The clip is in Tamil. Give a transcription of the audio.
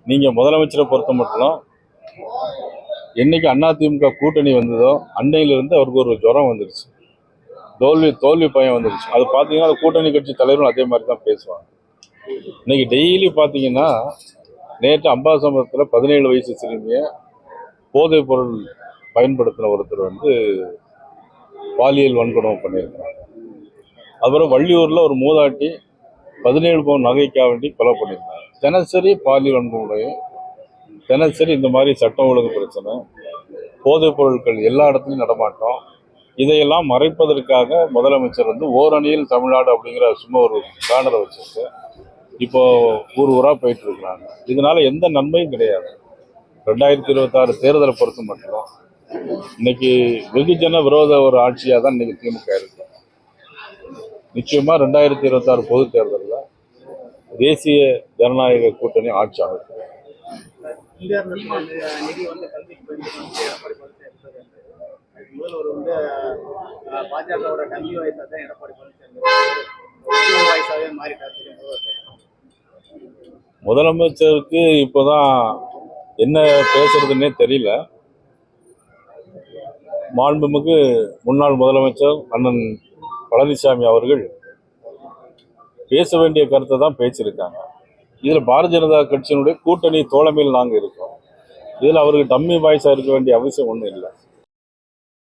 நீங்கள் முதலமைச்சரை பொறுத்த மட்டும் என்னைக்கு அதிமுக கூட்டணி வந்ததோ அன்னையிலிருந்து அவருக்கு ஒரு ஜுரம் வந்துருச்சு, தோல்வி பயம் வந்துருச்சு. அது பார்த்தீங்கன்னா அது கூட்டணி கட்சி தலைவரும் அதே மாதிரி தான் பேசுவாங்க. இன்னைக்கு டெய்லி பார்த்தீங்கன்னா நேற்று அம்பாசமுத்திரத்தில் 17 வயசு சிறுமிய போதைப் பொருள் பயன்படுத்தின ஒருத்தர் பாலியல் வன்கொடுமை பண்ணியிருக்காங்க. அப்புறம் வள்ளியூரில் ஒரு மூதாட்டி 17 பவுன் நகைக்காக வேண்டி கொலை பண்ணியிருக்காங்க. தினசரி பாலியல் வன்கொடுமை, தினசரி இந்த மாதிரி சட்டம் ஒழுங்கு பிரச்சனை, போதைப் பொருட்கள் எல்லா இடத்துலையும் நடமாட்டம். இதையெல்லாம் மறைப்பதற்காக முதலமைச்சர் ஓரணியில் தமிழ்நாடு அப்படிங்கிற சும்மா ஒரு பேனரை வச்சுட்டு இப்போ ஊரா போயிட்டு இருக்கிறாங்க. இதனால எந்த நன்மையும் கிடையாது. 2026 தேர்தலை பொறுத்து மட்டும் இன்னைக்கு வெகுஜன விரோத ஒரு ஆட்சியாக தான் இன்னைக்கு திமுக இருக்கு. நிச்சயமா 2026 பொது தேர்தலில் தேசிய ஜனநாயக கூட்டணி ஆட்சி அமைக்கும். முதலமைச்சருக்கு இப்போதான் என்ன பேசுறதுன்னே தெரியல. மாண்புமிகு முன்னாள் முதலமைச்சர் அண்ணன் பழனிசாமி அவர்கள் பேச வேண்டிய கருத்தை தான் பேசியிருக்காங்க. இதில் பாரதிய ஜனதா கட்சியினுடைய கூட்டணி தோழமையில் நாங்கள் இருக்கோம். இதில் அவருக்கு டம்மி வாய்ஸாக இருக்க வேண்டிய அவசியம் ஒன்றும் இல்லை.